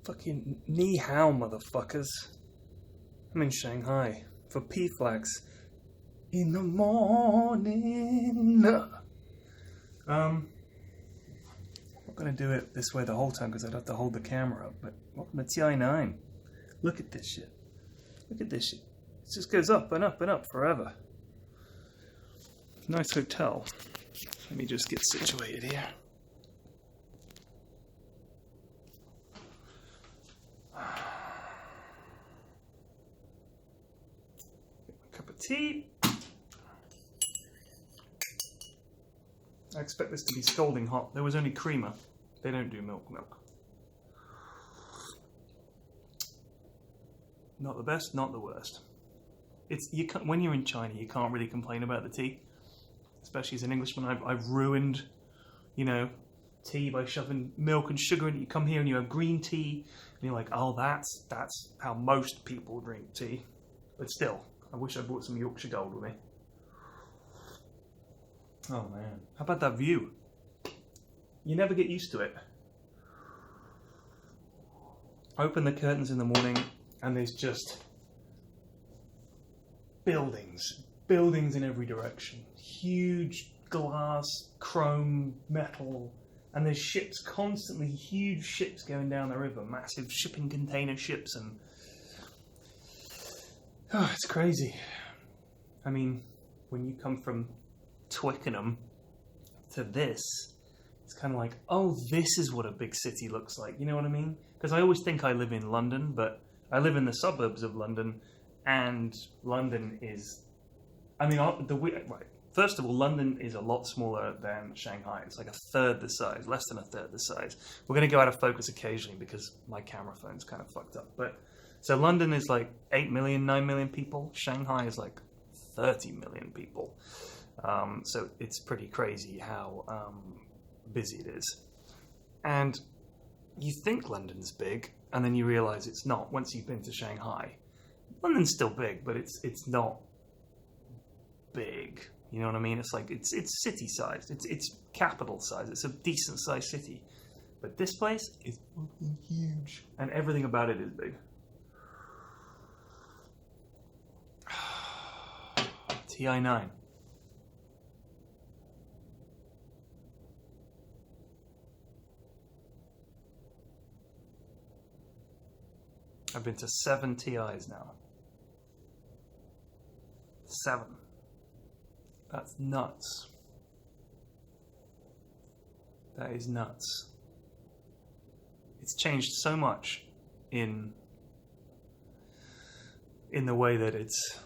Fucking ni hao, motherfuckers. I'm in Shanghai for PFlax in the morning. I'm not gonna do it this way the whole time because I'd have to hold the camera up, but welcome to TI9. Look at this shit. Look at this shit. It just goes up and up and up forever. Nice hotel. Let me just get situated here. Cup of tea. I expect this to be scalding hot. There was only creamer. They don't do milk. Not the best, not the worst. When you're in China, you can't really complain about the tea, especially as an Englishman. I've ruined, tea by shoving milk and sugar in it. You come here and you have green tea, and you're like, oh, that's how most people drink tea. But still, I wish I brought some Yorkshire Gold with me. Oh man, how about that view? You never get used to it. Open the curtains in the morning and there's just buildings in every direction. Huge glass, chrome, metal, and there's ships constantly, huge ships going down the river, massive shipping container ships, and it's crazy. I mean, when you come from Twickenham to this, it's kind of like, oh, this is what a big city looks like. You know what I mean? Because I always think I live in London, but I live in the suburbs of London, and London is, right. First of all, London is a lot smaller than Shanghai. It's like a third the size, less than a third the size. We're going to go out of focus occasionally because my camera phone's kind of fucked up. But so London is like 8 million, 9 million people. Shanghai is like 30 million people. So it's pretty crazy how busy it is. And you think London's big, and then you realize it's not once you've been to Shanghai. London's still big, but it's not big. You know what I mean? It's like it's city sized. It's capital size. It's a decent sized city. But this place is fucking huge, and everything about it is big. TI9. I've been to 7 TIs now. 7. That's nuts. That is nuts. It's changed so much in the way that it's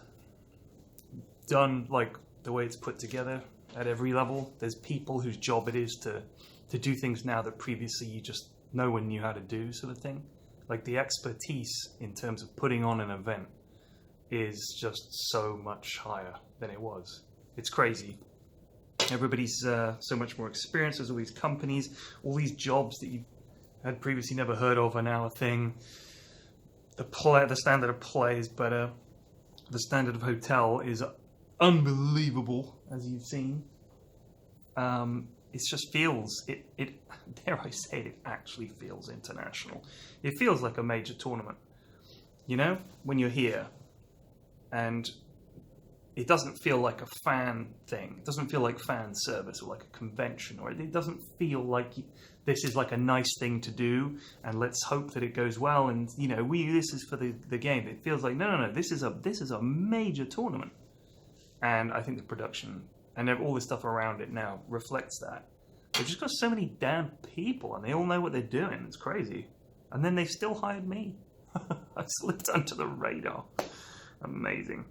done, like the way it's put together at every level. There's people whose job it is to do things now that previously no one knew how to do, sort of thing. Like the expertise in terms of putting on an event is just so much higher than it was. It's crazy. Everybody's so much more experienced. There's all these companies, all these jobs that you had previously never heard of are now a thing. The standard of play is better. The standard of hotel is unbelievable, as you've seen. It just feels, dare I say it actually feels international. It feels like a major tournament. You know, when you're here, and it doesn't feel like a fan thing. It doesn't feel like fan service or like a convention, or it doesn't feel like this is like a nice thing to do and let's hope that it goes well and this is for the game. It feels like no, this is a major tournament. And I think the production and all the stuff around it now reflects that. They've just got so many damn people and they all know what they're doing. It's crazy. And then they still hired me. I slipped under the radar. Amazing.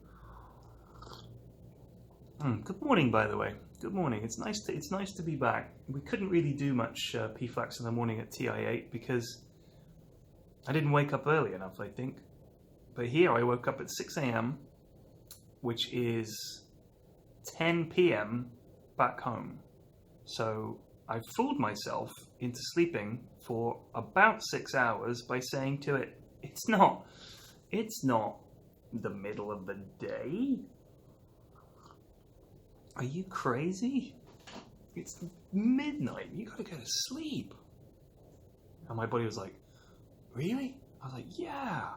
Good morning, by the way. Good morning. It's nice to be back. We couldn't really do much PFlax in the morning at TI8 because I didn't wake up early enough, I think. But here I woke up at 6 a.m., which is 10 p.m. back home. So I fooled myself into sleeping for about 6 hours by saying to it, it's not the middle of the day. Are you crazy? It's midnight. You gotta go to sleep. And my body was like, really? I was like, yeah.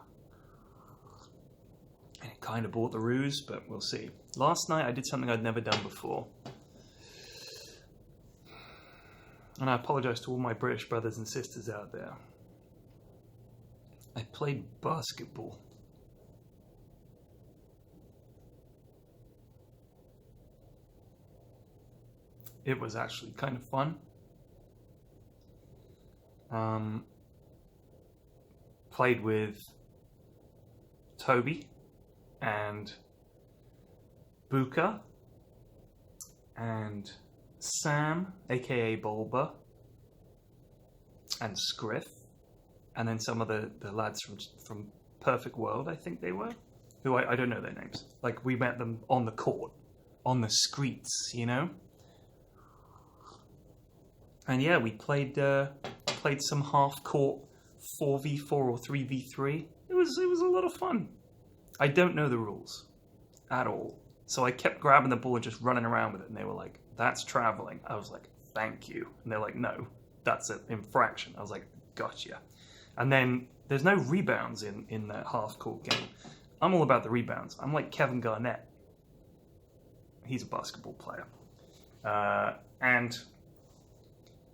And it kind of bought the ruse, but we'll see. Last night I did something I'd never done before. And I apologize to all my British brothers and sisters out there. I played basketball. It was actually kind of fun. Played with Toby and Buka and Sam, aka Bulba, and Scriff, and then some of the lads from Perfect World, I think they were, who I don't know their names. Like, we met them on the court, on the streets, you know? And yeah, we played some half-court 4v4 or 3v3. It was a lot of fun. I don't know the rules at all. So I kept grabbing the ball and just running around with it, and they were like, that's traveling. I was like, thank you. And they're like, no, that's an infraction. I was like, gotcha. And then there's no rebounds in that half-court game. I'm all about the rebounds. I'm like Kevin Garnett. He's a basketball player. And,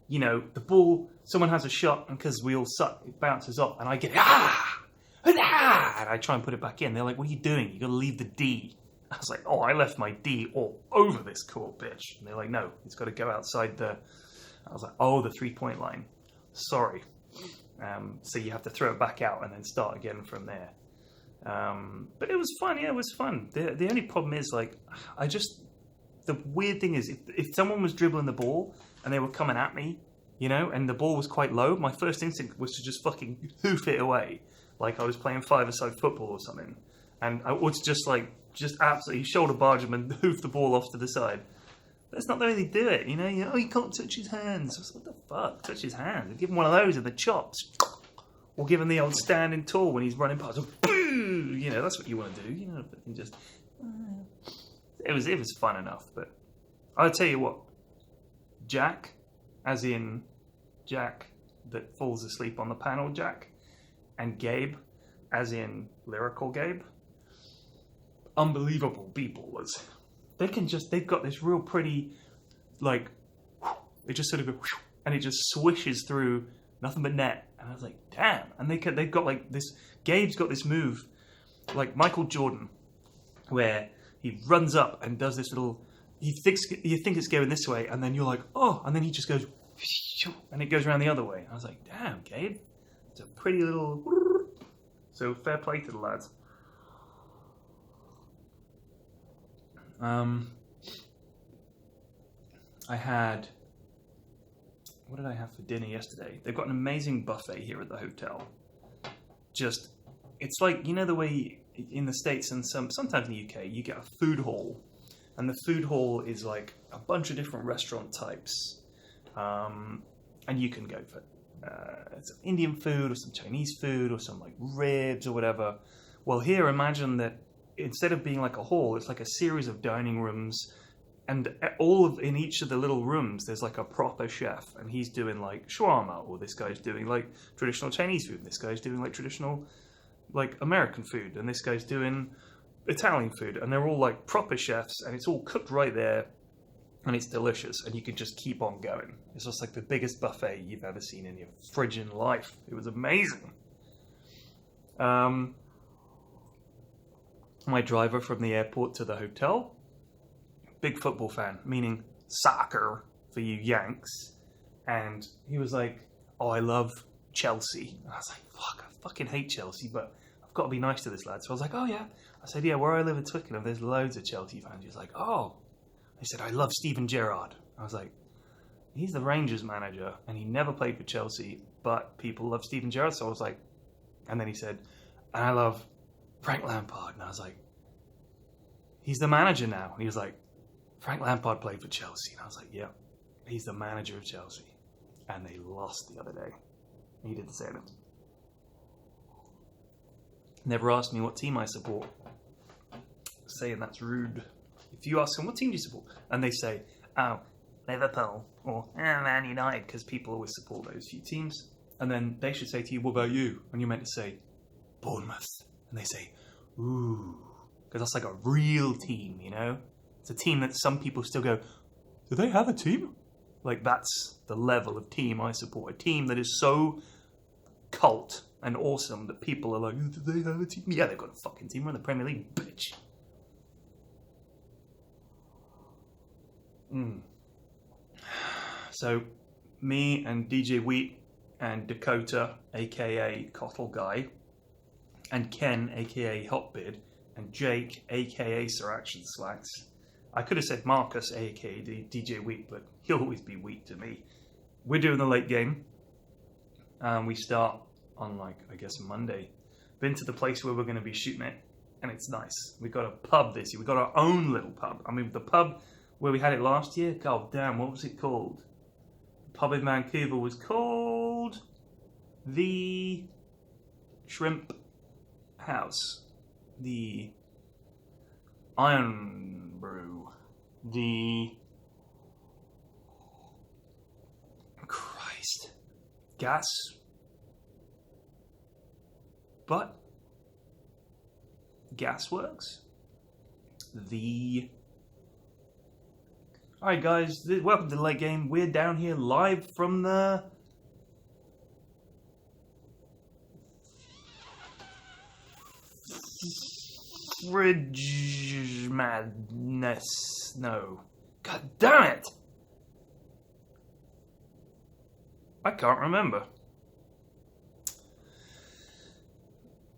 you know, the ball, someone has a shot, and because we all suck, it bounces off, and I get, and I try and put it back in. They're like, what are you doing? You got to leave the D. I was like, oh, I left my D all over this court, bitch. And they're like, no, it's got to go outside the... I was like, oh, the three-point line. Sorry. So you have to throw it back out and then start again from there. But it was fun. Yeah, it was fun. The only problem is, like, the weird thing is, if someone was dribbling the ball and they were coming at me, you know, and the ball was quite low, my first instinct was to just fucking hoof it away. Like I was playing five-a-side football or something. And I was just absolutely shoulder barge him and hoof the ball off to the side. That's not the way they do it, you know? You can't touch his hands. I was like, what the fuck? Touch his hands. Give him one of those in the chops. Or give him the old standing tall when he's running past. Boo! You know, that's what you want to do. You know, but just... It was fun enough, but... I'll tell you what. Jack, as in Jack that falls asleep on the panel, Jack, and Gabe, as in lyrical Gabe, unbelievable people. They've got this real pretty, like, it just sort of goes, and it just swishes through nothing but net. And I was like, damn. And they've got like this, Gabe's got this move, like Michael Jordan, where he runs up and does this little, you think it's going this way, and then you're like, oh, and then he just goes, and it goes around the other way. I was like, damn, Gabe, it's a pretty little, so fair play to the lads. I had, what did I have for dinner yesterday? They've got an amazing buffet here at the hotel. Just, it's like, you know the way in the States and sometimes in the UK, you get a food hall. And the food hall is like a bunch of different restaurant types. And you can go for some Indian food or some Chinese food or some like ribs or whatever. Well, here, imagine that instead of being like a hall, it's like a series of dining rooms, and in each of the little rooms, there's like a proper chef, and he's doing like shawarma, or this guy's doing like traditional Chinese food, and this guy's doing like traditional like American food, and this guy's doing Italian food, and they're all like proper chefs, and it's all cooked right there, and it's delicious, and you can just keep on going. It's just like the biggest buffet you've ever seen in your friggin' life. It was amazing. My driver from the airport to the hotel, big football fan, meaning soccer for you Yanks. And he was like, oh, I love Chelsea. And I was like, fuck, I fucking hate Chelsea, but I've got to be nice to this lad. So I was like, oh yeah. I said, yeah, where I live in Twickenham, there's loads of Chelsea fans. He was like, oh. He said, I love Steven Gerrard. I was like, he's the Rangers manager, and he never played for Chelsea, but people love Steven Gerrard. So I was like, and then he said, and I love Frank Lampard. And I was like, he's the manager now. And he was like, Frank Lampard played for Chelsea. And I was like, yeah, he's the manager of Chelsea. And they lost the other day. He didn't say it. Never asked me what team I support. Saying that's rude. If you ask them, what team do you support? And they say, oh, Liverpool or Man United, because people always support those few teams. And then they should say to you, what about you? And you're meant to say, Bournemouth. And they say, ooh. Because that's like a real team, you know? It's a team that some people still go, do they have a team? Like, that's the level of team I support. A team that is so cult and awesome that people are like, do they have a team? Yeah, they've got a fucking team. We're in the Premier League, bitch. So, me and DJ Wheat and Dakota, aka Cottle Guy, and Ken, aka Hotbeard, and Jake, aka Sir Action Slacks. I could have said Marcus, aka DJ Wheat, but he'll always be Wheat to me. We're doing the late game. We start on, like, I guess Monday. Been to the place where we're going to be shooting it, and it's nice. We got a pub this year. We got our own little pub. I mean, the pub where we had it last year, god damn, what was it called? The pub in Vancouver was called the Shrimp House. The Iron Brew. The... Christ. Gas... But Gasworks, Alright guys, welcome to the late game. We're down here live from the Fridge Madness. No. God damn it! I can't remember.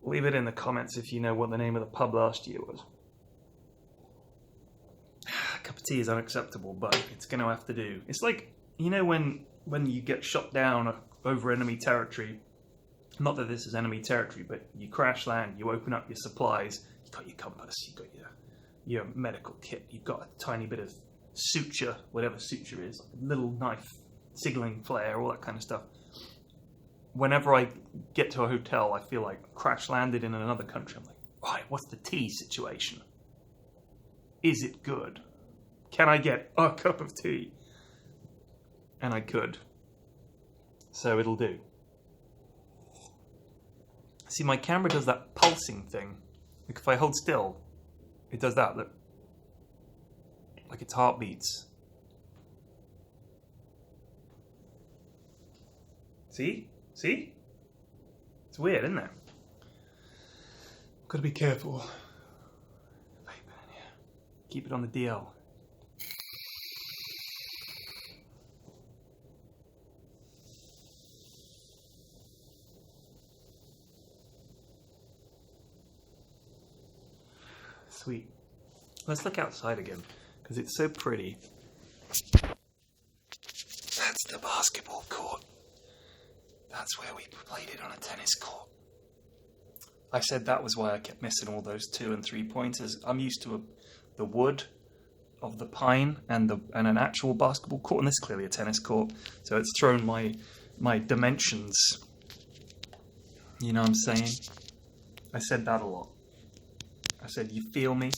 Leave it in the comments if you know what the name of the pub last year was. A cup of tea is unacceptable, but it's going to have to do. It's like, you know, when you get shot down over enemy territory, not that this is enemy territory, but you crash land, you open up your supplies, you've got your compass, you've got your medical kit, you've got a tiny bit of suture, whatever suture is, like a little knife, signaling flare, all that kind of stuff. Whenever I get to a hotel, I feel like crash landed in another country. I'm like, right, what's the tea situation? Is it good? Can I get a cup of tea? And I could. So it'll do. See, my camera does that pulsing thing. Like if I hold still, it does that. Look. Like its heart beats. See? See? It's weird, isn't it? Gotta be careful. Keep it on the DL. Sweet. Let's look outside again, because it's so pretty. That's the basketball court. That's where we played it on a tennis court. I said that was why I kept missing all those 2 and 3 pointers. I'm used to the wood of the pine and an actual basketball court, and this is clearly a tennis court, so it's thrown my dimensions. You know what I'm saying? I said that a lot. I said, you feel me?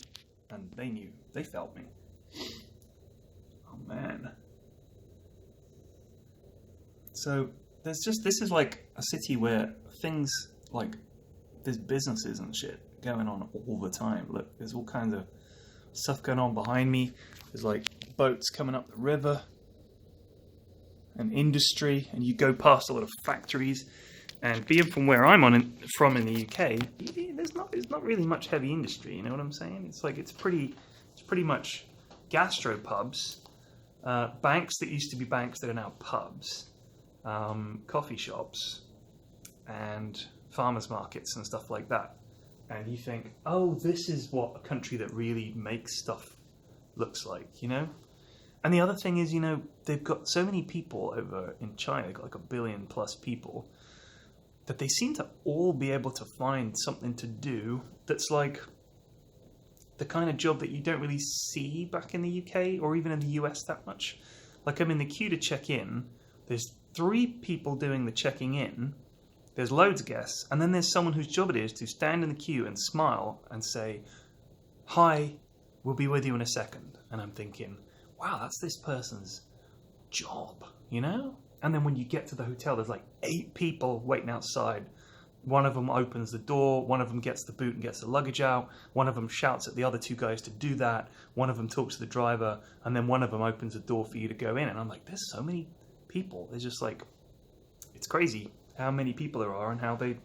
And they knew. They felt me. Oh, man. So... this is like a city where things like there's businesses and shit going on all the time. Look, there's all kinds of stuff going on behind me. There's like boats coming up the river and industry, and you go past a lot of factories. And being from where I'm from in the UK, there's not really much heavy industry. You know what I'm saying? It's like it's pretty much gastropubs, banks that used to be banks that are now pubs. Coffee shops and farmers markets and stuff like that, and you think, oh, this is what a country that really makes stuff looks like, you know? And the other thing is, you know, they've got so many people over in China, they've got like 1 billion plus people, that they seem to all be able to find something to do that's like the kind of job that you don't really see back in the UK or even in the US that much. Like I'm in the queue to check in, there's 3 people doing the checking in, there's loads of guests, and then there's someone whose job it is to stand in the queue and smile and say, hi, we'll be with you in a second. And I'm thinking, wow, that's this person's job, you know? And then when you get to the hotel, there's like 8 people waiting outside. One of them opens the door, one of them gets the boot and gets the luggage out, one of them shouts at the other 2 guys to do that, one of them talks to the driver, and then one of them opens the door for you to go in. And I'm like, there's so many people. It's just like, it's crazy how many people there are and how they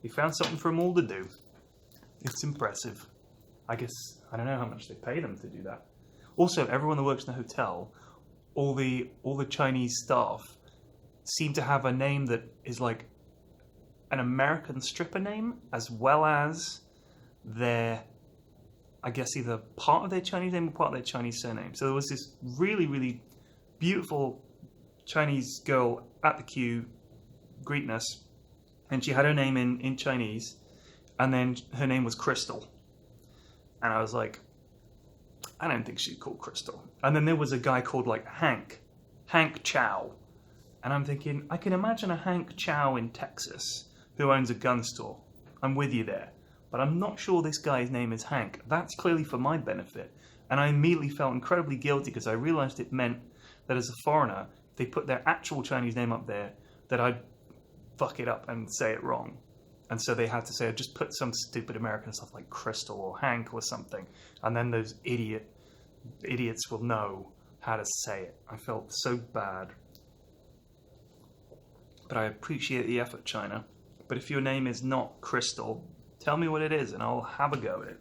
found something for them all to do. It's impressive. I guess, I don't know how much they pay them to do that. Also, everyone that works in the hotel, all the Chinese staff seem to have a name that is like an American stripper name, as well as their, I guess, either part of their Chinese name or part of their Chinese surname. So there was this really, really beautiful Chinese girl at the queue greeting us, and she had her name in Chinese, and then her name was Crystal. And I was like, I don't think she'd call Crystal. And then there was a guy called like Hank Chow. And I'm thinking, I can imagine a Hank Chow in Texas who owns a gun store. I'm with you there. But I'm not sure this guy's name is Hank. That's clearly for my benefit. And I immediately felt incredibly guilty because I realized it meant that as a foreigner, if they put their actual Chinese name up there, that I'd fuck it up and say it wrong. And so they had to say, just put some stupid American stuff like Crystal or Hank or something. And then those idiots will know how to say it. I felt so bad. But I appreciate the effort, China. But if your name is not Crystal, tell me what it is and I'll have a go at it.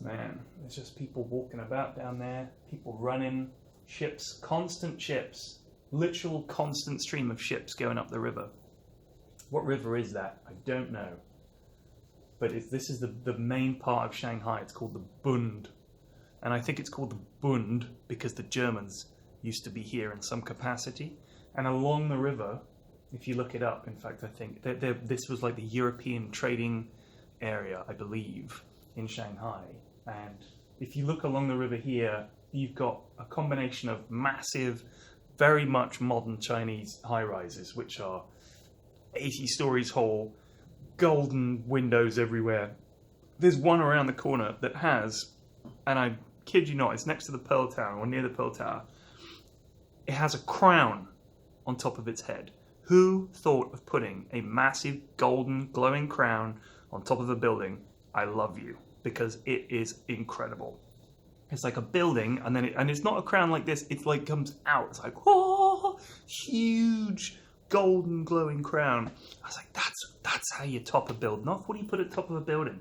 Man, there's just people walking about down there, people running, ships, constant ships, literal constant stream of ships going up the river. What river is that? I don't know. But this is the main part of Shanghai. It's called the Bund. And I think it's called the Bund because the Germans used to be here in some capacity. And along the river, if you look it up, in fact, I think this was like the European trading area, I believe, in Shanghai. And if you look along the river here, you've got a combination of massive, very much modern Chinese high-rises, which are 80 stories tall, golden windows everywhere. There's one around the corner that has, and I kid you not, it's next to the Pearl Tower or near the Pearl Tower. It has a crown on top of its head. Who thought of putting a massive golden glowing crown on top of a building? I love you, because it is incredible. It's like a building, and then it's not a crown like this. It's like comes out. It's like, oh, huge golden glowing crown. I was like, that's how you top a build. Not what do you put at the top of a building?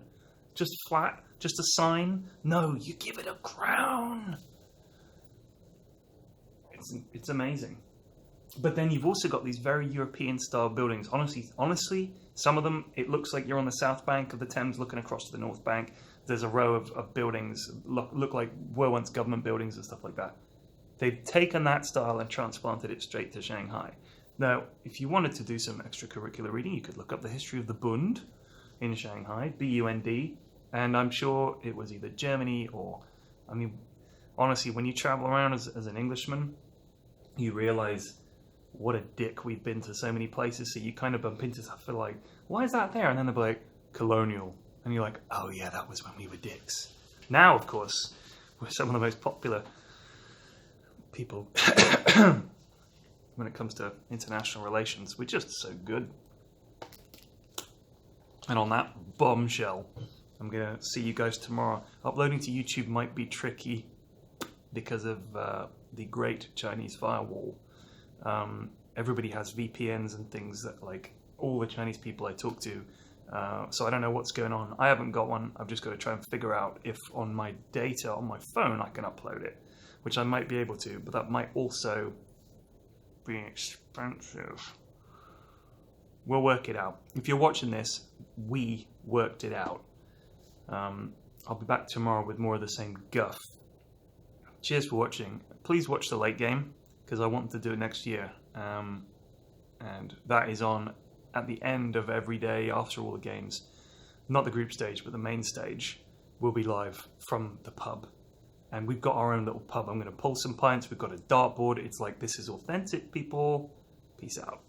Just flat, just a sign? No, you give it a crown. It's amazing. But then you've also got these very European-style buildings. Honestly, some of them, it looks like you're on the south bank of the Thames looking across to the north bank. There's a row of buildings, look like were once government buildings and stuff like that. They've taken that style and transplanted it straight to Shanghai. Now, if you wanted to do some extracurricular reading, you could look up the history of the Bund in Shanghai, B-U-N-D, and I'm sure it was either Germany or, I mean, honestly, when you travel around as an Englishman, you realize what a dick we've been to so many places, so you kind of bump into stuff for like, why is that there? And then they'll be like, colonial. And you're like, oh yeah, that was when we were dicks. Now, of course, we're some of the most popular people when it comes to international relations. We're just so good. And on that bombshell, I'm going to see you guys tomorrow. Uploading to YouTube might be tricky because of the great Chinese firewall. Everybody has VPNs and things that, like, all the Chinese people I talk to. So I don't know what's going on. I haven't got one. I've just got to try and figure out if on my data on my phone I can upload it, which I might be able to, but that might also be expensive. We'll work it out. If you're watching this, we worked it out. I'll be back tomorrow with more of the same guff. Cheers for watching. Please watch the late game, because I want to do it next year. And that is on at the end of every day after all the games. Not the group stage, but the main stage will be live from the pub. And we've got our own little pub. I'm going to pull some pints. We've got a dartboard. It's like, this is authentic, people. Peace out.